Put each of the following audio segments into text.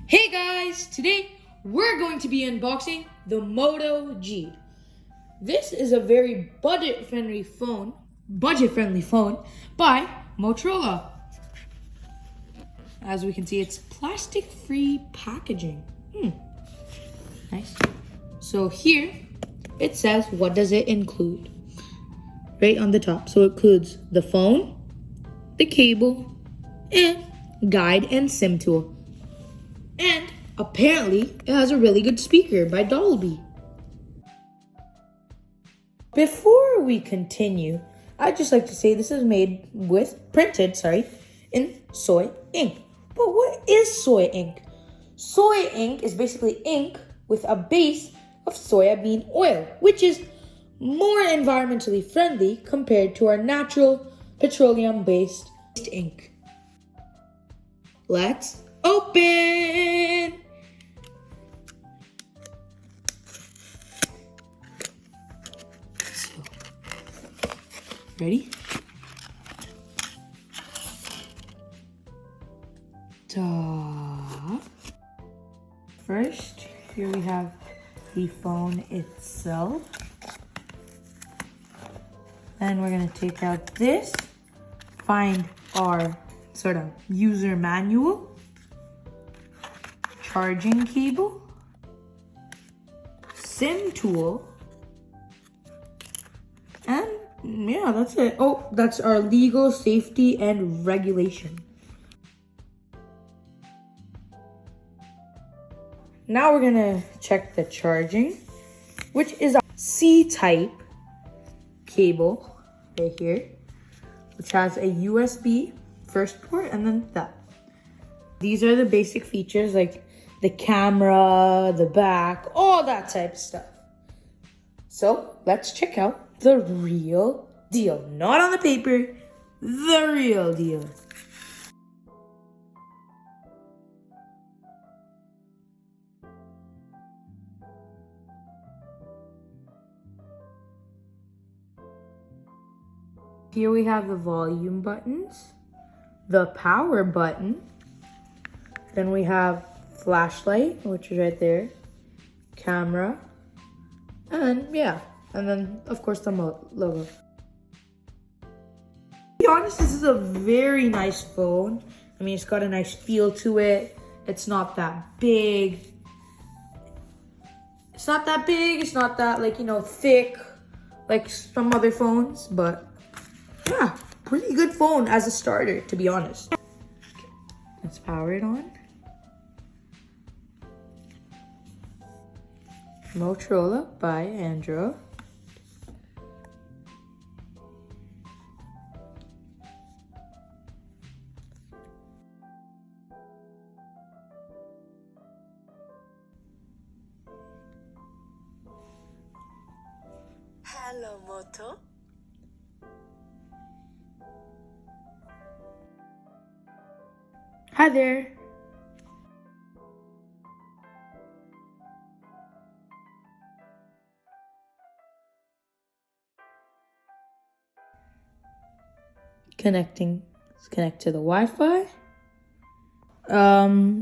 Hey guys, today we're going to be unboxing the Moto G. This is a very budget-friendly phone by Motorola. As we can see, it's plastic-free packaging. Nice. So here it says what does it include. Right on the top. So it includes the phone, the cable, and guide and SIM tool. And apparently, it has a really good speaker by Dolby. Before we continue, I'd just like to say this is printed in soy ink. But what is soy ink? Soy ink is basically ink with a base of soybean oil, which is more environmentally friendly compared to our natural petroleum-based ink. Let's open! So, ready? Ta. First, here we have the phone itself. Then we're gonna take out this, find our sort of user manual, charging cable, SIM tool, and yeah, that's it. Oh, that's our legal safety and regulation. Now we're gonna check the charging, which is a C-type cable right here, which has a USB first port and then that. These are the basic features like the camera, the back, all that type of stuff. So let's check out the real deal. Not on the paper, the real deal. Here we have the volume buttons, the power button, then we have flashlight, which is right there, camera, and yeah, and then of course the logo. To be honest, this is a very nice phone. I mean, it's got a nice feel to it. It's not that big. It's not that like, thick like some other phones, but yeah, pretty good phone as a starter, to be honest. Let's power it on. Motorola by Android. Hello, Moto. Hi there. Connect to the Wi-Fi.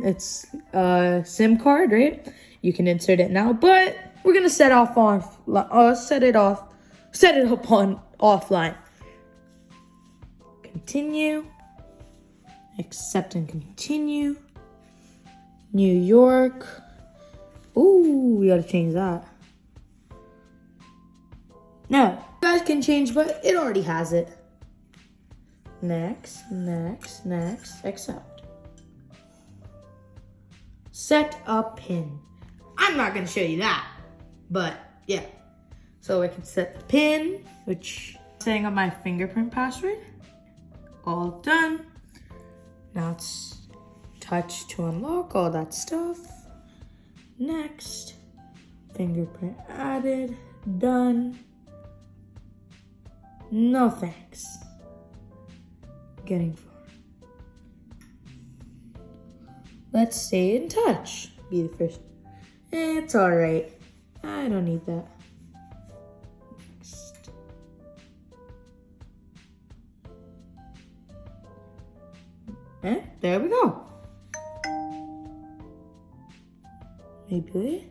It's a SIM card, right? You can insert it now, but we're gonna set it up on offline. Continue. Accept and continue. New York. Ooh, we gotta change that. No, you guys can change, but it already has it. Next, accept. Set a pin. I'm not gonna show you that, but yeah. So I can set the pin, which setting up my fingerprint password. All done. Now it's touch to unlock, all that stuff. Next, fingerprint added, done. No thanks. Getting far. Let's stay in touch. Be the first. It's all right. I don't need that. Next. And there we go. Manipulate.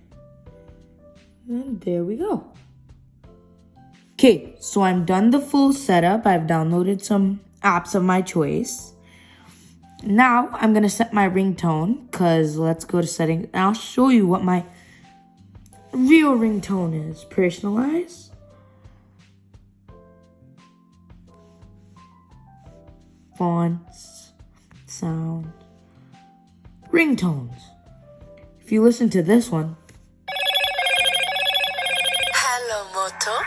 And there we go. Okay, so I'm done the full setup. I've downloaded some apps of my choice. Now I'm gonna set my ringtone, cause let's go to settings. And I'll show you what my real ringtone is. Personalize. Fonts, sound, ringtones. If you listen to this one. Hello, Moto.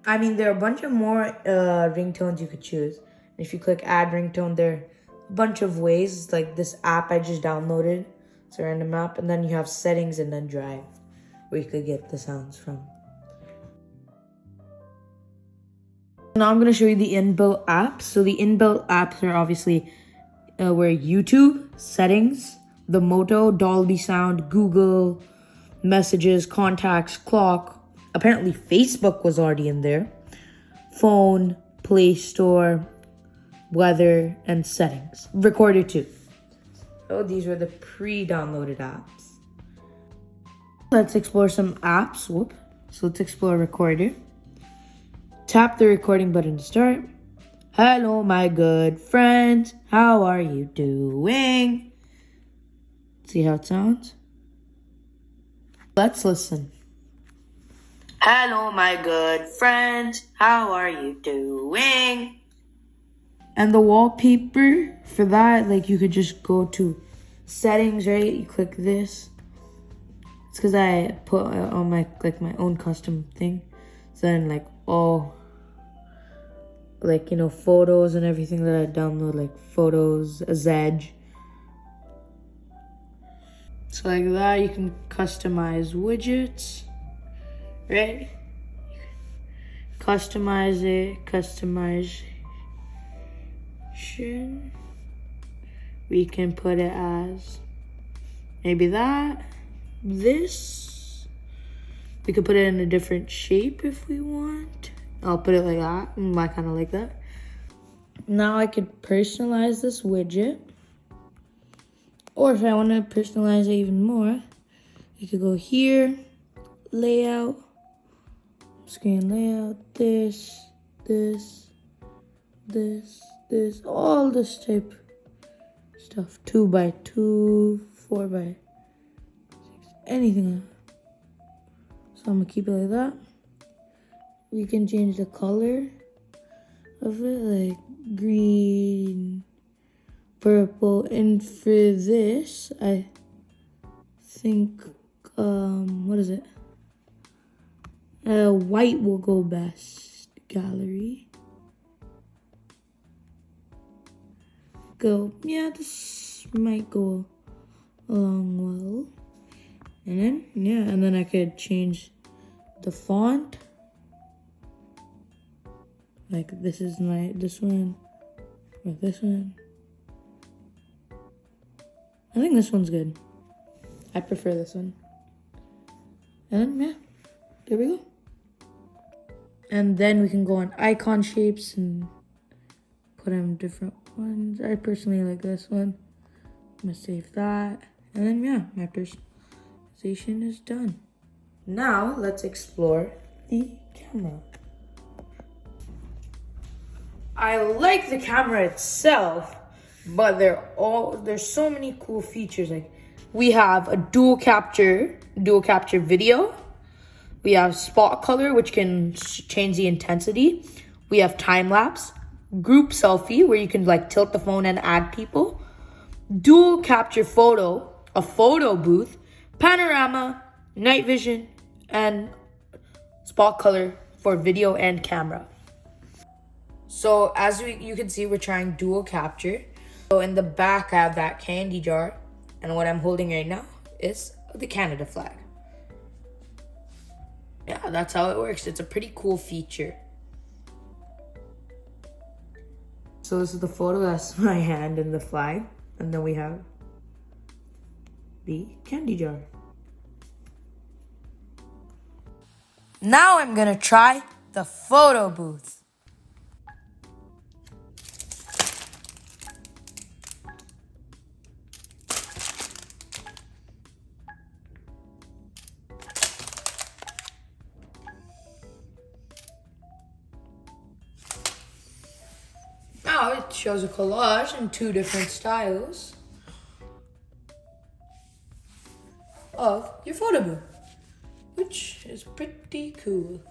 I mean, there are a bunch of more ringtones you could choose. If you click add ringtone, there are a bunch of ways. Like this app I just downloaded. It's a random app. And then you have settings and then drive, where you could get the sounds from. Now I'm going to show you the inbuilt apps. So the inbuilt apps are obviously where YouTube, settings, the Moto, Dolby Sound, Google, messages, contacts, clock. Apparently Facebook was already in there. Phone, Play Store, weather, and settings. Recorder too. So these were the pre-downloaded apps. Let's explore some apps. Whoop. So let's explore Recorder. Tap the recording button to start. Hello, my good friends. How are you doing? See how it sounds? Let's listen. Hello, my good friends. How are you doing? And the wallpaper for that, like you could just go to settings, right? You click this. It's because I put on my own custom thing. So then like all like, you know, photos and everything that I download, like photos, a Zedge. So like that, you can customize widgets, right? Customize it, customization. We can put it as maybe that, this. We could put it in a different shape if we want. I'll put it like that. I kind of like that. Now I could personalize this widget. Or if I want to personalize it even more, you could go here, layout, screen layout, this, all this type stuff. 2x2, 4x6, anything like that. So I'm gonna keep it like that. We can change the color of it, like green, purple, and for this, I think, what is it? White will go best. Gallery. Go. Yeah, this might go along well. And then, yeah, and then I could change the font. Like this is this one, or this one. I think this one's good. I prefer this one. And yeah, there we go. And then we can go on icon shapes and put in different ones. I personally like this one. I'm gonna save that. And then yeah, my personalization is done. Now let's explore the camera. I like the camera itself, but there's so many cool features. Like we have a dual capture video. We have spot color, which can change the intensity. We have time lapse, group selfie, where you can like tilt the phone and add people. Dual capture photo, a photo booth, panorama, night vision, and spot color for video and camera. So as you can see, we're trying dual capture. So in the back, I have that candy jar. And what I'm holding right now is the Canada flag. Yeah, that's how it works. It's a pretty cool feature. So this is the photo. That's my hand and the flag. And then we have the candy jar. Now I'm gonna try the photo booth. shows a collage in 2 different styles of your photo booth, which is pretty cool.